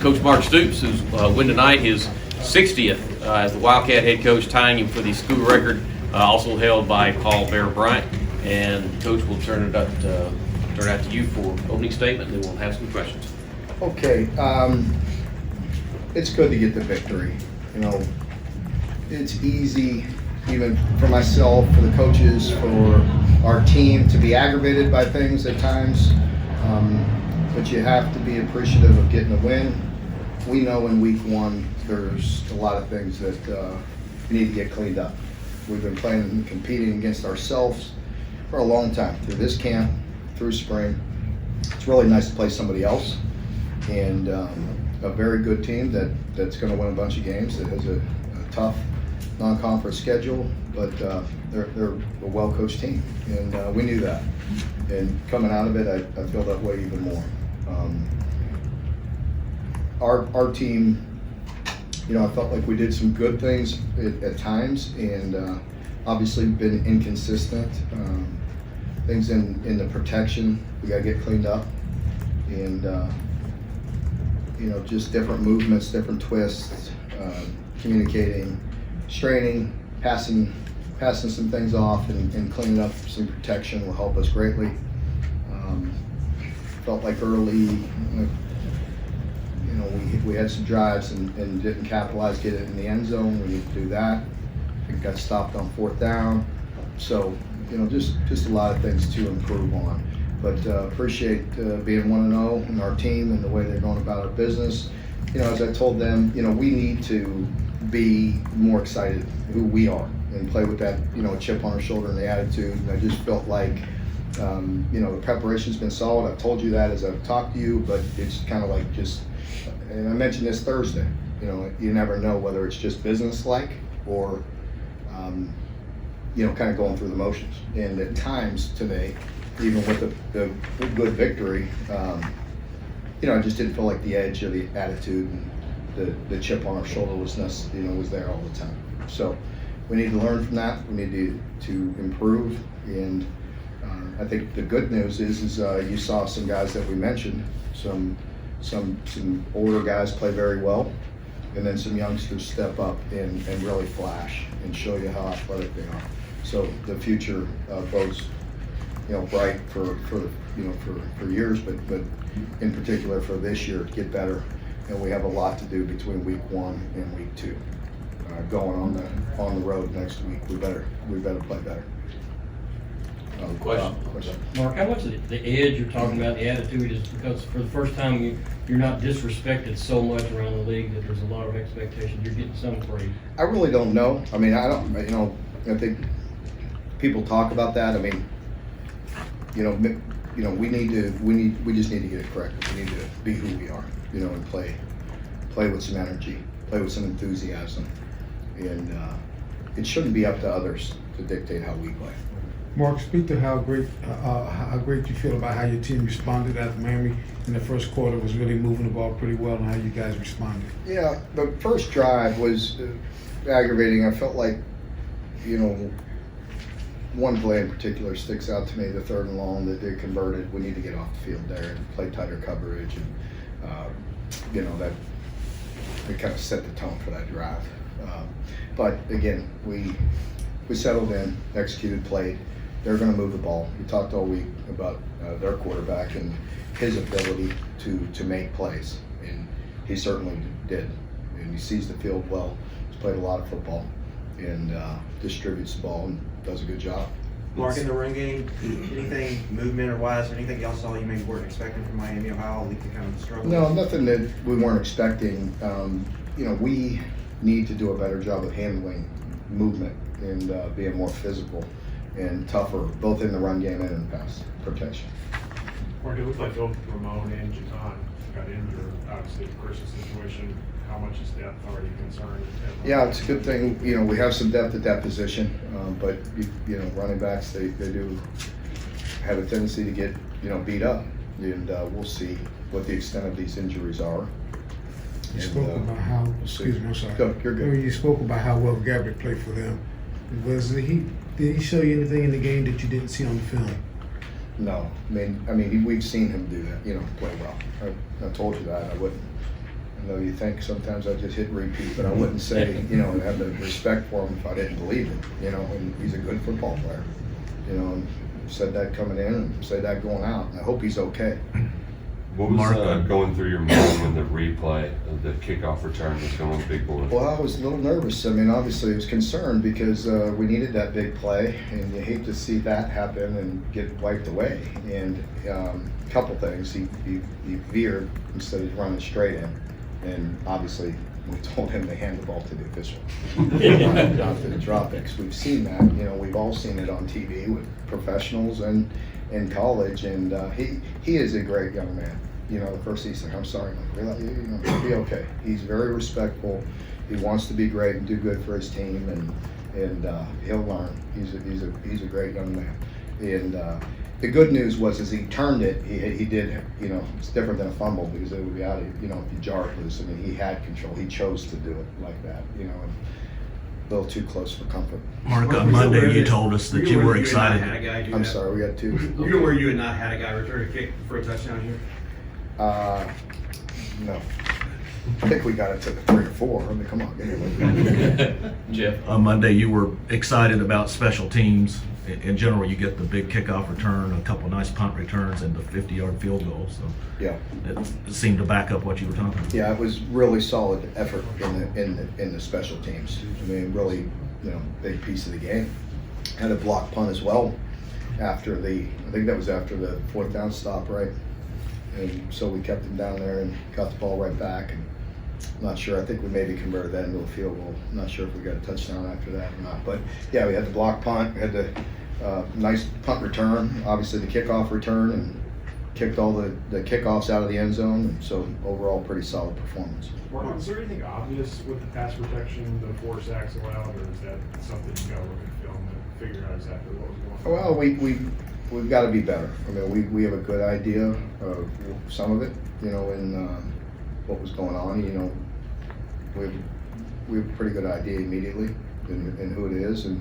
Coach Mark Stoops, who's win tonight his 60th as the Wildcat head coach, tying him for the school record, also held by Paul Bear Bryant. And Coach will turn it out to you for opening statement, and then we'll have some questions. Okay, it's good to get the victory. You know, it's easy, even for myself, for the coaches, for our team, to be aggravated by things at times. But you have to be appreciative of getting a win. We know in week one there's a lot of things that need to get cleaned up. We've been playing and competing against ourselves for a long time, through this camp, through spring. It's really nice to play somebody else, and a very good team that's going to win a bunch of games, that has a tough non-conference schedule, but they're a well-coached team, and we knew that. And coming out of it, I feel that way even more. Our team, you know, I felt like we did some good things at times, and obviously been inconsistent. Things in the protection, we got to get cleaned up, and you know, just different movements, different twists, communicating, straining, passing some things off, and cleaning up some protection will help us greatly. Felt like early, you know, we had some drives and didn't capitalize, get it in the end zone. We need to do that. I think got stopped on 4th down. So, you know, just a lot of things to improve on. But appreciate being 1-0 in our team and the way they're going about our business. You know, as I told them, you know, we need to be more excited who we are and play with that, you know, chip on our shoulder and the attitude. And I just felt like, you know, the preparation's been solid. I've told you that as I've talked to you, but it's kind of like just, and I mentioned this Thursday, you know, you never know whether it's just business-like or, you know, kind of going through the motions. And at times today, even with the good victory, you know, I just didn't feel like the edge or the attitude and the chip on our shoulder was there all the time. So we need to learn from that. We need to improve. And I think the good news is you saw some guys that we mentioned, some older guys play very well, and then some youngsters step up and really flash and show you how athletic they are. So the future bodes, you know, bright for you know, for years, but in particular for this year to get better. And we have a lot to do between week 1 and week 2. Going on the road next week, we better play better. Question. Mark, how much of the edge you're talking about, the attitude, is because for the first time you're not disrespected so much around the league that there's a lot of expectations. You're getting some praise. I really don't know. I mean, I don't. You know, I think people talk about that. I mean, you know, we just need to get it corrected. We need to be who we are, you know, and play with some energy, play with some enthusiasm, and it shouldn't be up to others to dictate how we play. Mark, speak to how great you feel about how your team responded after Miami in the first quarter was really moving the ball pretty well, and how you guys responded. Yeah, the first drive was aggravating. I felt like, you know, one play in particular sticks out to me, the 3rd and long that they converted. We need to get off the field there and play tighter coverage, and you know, that it kind of set the tone for that drive. But again, we settled in, executed, played. They're going to move the ball. We talked all week about their quarterback and his ability to make plays, and he certainly did. And he sees the field well. He's played a lot of football and distributes the ball and does a good job. Mark, in the run game, anything movement or wise, or anything y'all saw you maybe weren't expecting from Miami, or how they kind of struggle? No, nothing that we weren't expecting. You know, we need to do a better job of handling movement and being more physical and tougher, both in the run game and in pass protection. Mark, it looked like both Ramon and Jaton got injured. Obviously, the Christian situation, how much is depth already concerned? Yeah, it's a good thing. You know, we have some depth at that position, but you know, running backs they do have a tendency to get, you know, beat up, and we'll see what the extent of these injuries are. You spoke about how. Excuse me, I'm sorry. Go, you're good. You spoke about how well Gabriel played for them. Did he show you anything in the game that you didn't see on the film? No, I mean, we've seen him do that. You know, play well. I told you that. I wouldn't. You know, you think sometimes I just hit repeat, but I wouldn't say, you know, have the respect for him if I didn't believe it, you know, and he's a good football player. You know, and said that coming in and said that going out, and I hope he's okay. What was going through your mind when the replay of the kickoff return was going big board? Well, I was a little nervous. I mean, obviously I was concerned because we needed that big play, and you hate to see that happen and get wiped away. And a couple things, he veered instead of running straight in, and obviously we told him to hand the ball to the official, not to the drop it. 'Cause we've seen that, you know, we've all seen it on TV with professionals and in college, and he is a great young man. You know, the first he's like, I'm sorry, I'm like, really? You know, he'll be okay. He's very respectful. He wants to be great and do good for his team, and he'll learn. He's a great young man. And the good news was, as he turned it, he did. You know, it's different than a fumble because it would be out of, you know, if you jar it loose. I mean, he had control. He chose to do it like that. You know, and a little too close for comfort. Mark, on Monday you told us that you were excited. I'm sorry, we got two. You know where you had not had a guy return a kick for a touchdown here? No. I think we got it to 3 or 4. I mean, come on, get it. Jeff? On Monday you were excited about special teams. In general, you get the big kickoff return, a couple nice punt returns, and the 50-yard field goal. So Yeah. it seemed to back up what you were talking about. Yeah, it was really solid effort in the special teams. I mean, really, you know, big piece of the game. Had a block punt as well after I think that was after the 4th down stop, right? And so we kept him down there and got the ball right back. And I'm not sure. I think we maybe converted that into a field goal. I'm not sure if we got a touchdown after that or not. But yeah, we had the block punt. We had the nice punt return. Obviously the kickoff return, and kicked all the kickoffs out of the end zone. And so overall, pretty solid performance. Mark, is there anything obvious with the pass protection, the 4 sacks allowed, or is that something you got to look at film and figure out exactly what was going on? Well, we've got to be better. I mean, we have a good idea of some of it, you know, and what was going on. You know, we have a pretty good idea immediately in who it is, and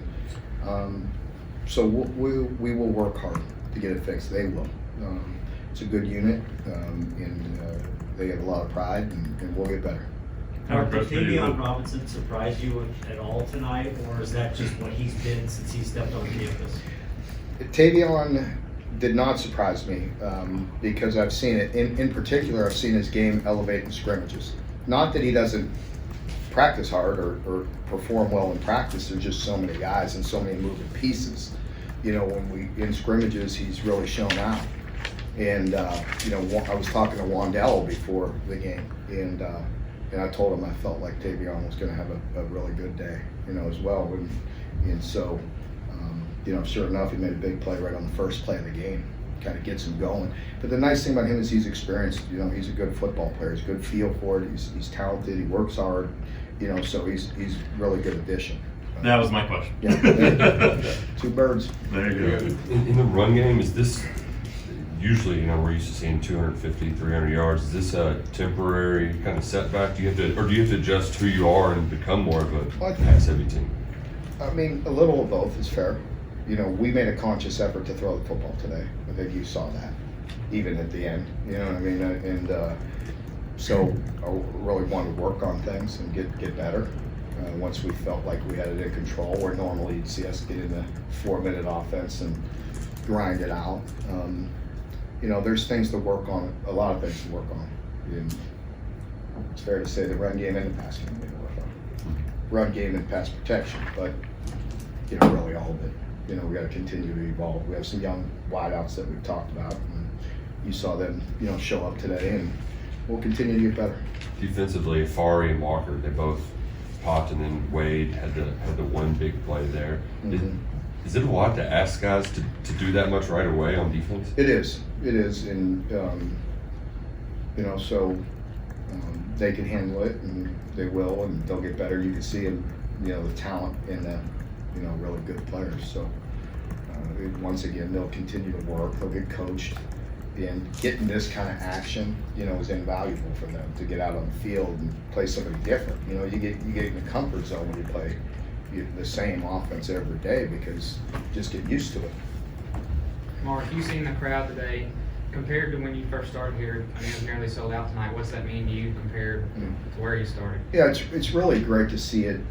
so we will work hard to get it fixed. They will. It's a good unit, and they have a lot of pride, and we'll get better. Did Tavion Robinson surprise you at all tonight, or is that just what he's been since he stepped on campus? Tavion did not surprise me because I've seen it. In particular, I've seen his game elevate in scrimmages. Not that he doesn't practice hard or perform well in practice. There's just so many guys and so many moving pieces. You know, in scrimmages, he's really shown out. And you know, I was talking to Wandell before the game, and I told him I felt like Tavion was going to have a really good day, you know, as well. And so, you know, sure enough, he made a big play right on the first play of the game. Kind of gets him going. But the nice thing about him is he's experienced. You know, he's a good football player. He's a good feel for it. He's talented. He works hard. You know, so he's really good addition. That was my question. Yeah, 2 birds. There you go. In the run game, is this usually, you know, we're used to seeing 250, 300 yards. Is this a temporary kind of setback? Do you have to adjust who you are and become more of a pass-heavy team? I mean, a little of both is fair. You know, we made a conscious effort to throw the football today. I think you saw that, even at the end. You know what I mean? And so I really wanted to work on things and get better. Once we felt like we had it in control, where normally you'd see us get in the 4-minute offense and grind it out. You know, there's things to work on, a lot of things to work on. And it's fair to say the run game and the pass game we need to work on. Run game and pass protection, but you know, really all of it. You know, we got to continue to evolve. We have some young wideouts that we've talked about, and you saw them, you know, show up today, and we'll continue to get better. Defensively, Fari and Walker, they both popped, and then Wade had the one big play there. Mm-hmm. Is it a lot to ask guys to do that much right away on defense? It is, and you know, so they can handle it, and they will, and they'll get better. You can see, you know, the talent in them. You know, really good players. So once again, they'll continue to work. They'll get coached, and getting this kind of action, you know, is invaluable for them to get out on the field and play somebody different. You know, you get in the comfort zone when you play the same offense every day because you just get used to it. Mark, you seen the crowd today compared to when you first started here. I mean, it was nearly sold out tonight. What's that mean to you compared where he's starting. Yeah, it's really great to see it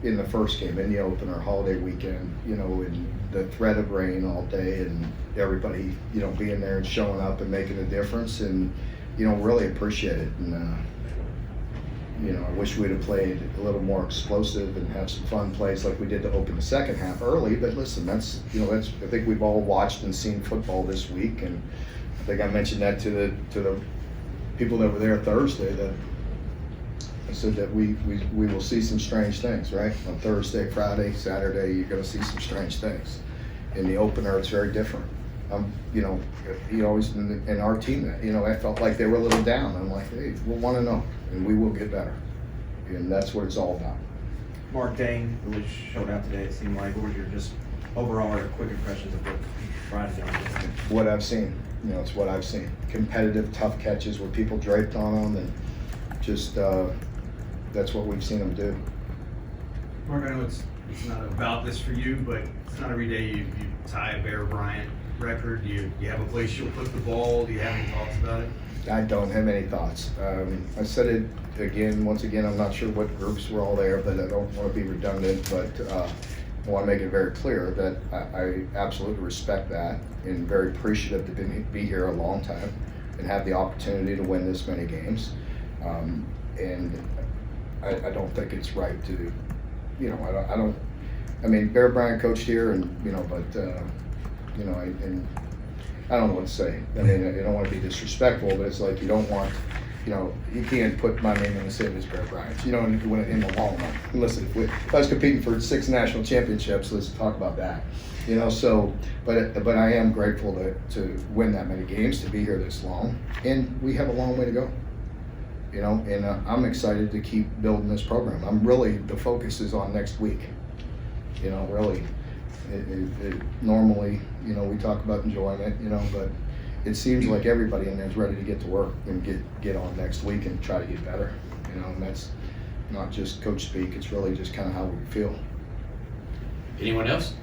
in the first game, in the opener, holiday weekend, you know, in the threat of rain all day and everybody, you know, being there and showing up and making a difference and, you know, really appreciate it. And, you know, I wish we'd have played a little more explosive and have some fun plays like we did to open the second half early. But listen, that's, you know, that's, I think we've all watched and seen football this week. And I think I mentioned that to the people that were there Thursday, that I said that we will see some strange things, right? On Thursday, Friday, Saturday, you're going to see some strange things. In the opener, it's very different. You know, you always, in our team, you know, I felt like they were a little down. I'm like, hey, we'll want to know, and we will get better. And that's what it's all about. Mark, Dane really showed out today, it seemed like. What were your just overall or quick impressions of what Brian done? What I've seen, you know, it's what I've seen. Competitive, tough catches with people draped on them, and just that's what we've seen them do. Mark, I know it's not about this for you, but it's not every day you tie a Bear Bryant record. Do you have a place you'll put the ball? Do you have any thoughts about it? I don't have any thoughts. I said it again, once again, I'm not sure what groups were all there, but I don't want to be redundant, but I want to make it very clear that I absolutely respect that and very appreciative to be here a long time and have the opportunity to win this many games. And I don't think it's right to, you know, I mean, Bear Bryant coached here and, you know, but, you know, and I don't know what to say. I mean, I don't want to be disrespectful, but it's like you don't want, you know, you can't put my name in the same as Bear Bryant, you know, in the long run. Listen, if I was competing for 6 national championships, let's talk about that. You know, so, but I am grateful to win that many games, to be here this long, and we have a long way to go. You know, and I'm excited to keep building this program. The focus is on next week. You know, really, normally, you know, we talk about enjoying it, you know, but it seems like everybody in there is ready to get to work and get on next week and try to get better. You know, and that's not just coach speak, it's really just kind of how we feel. Anyone else?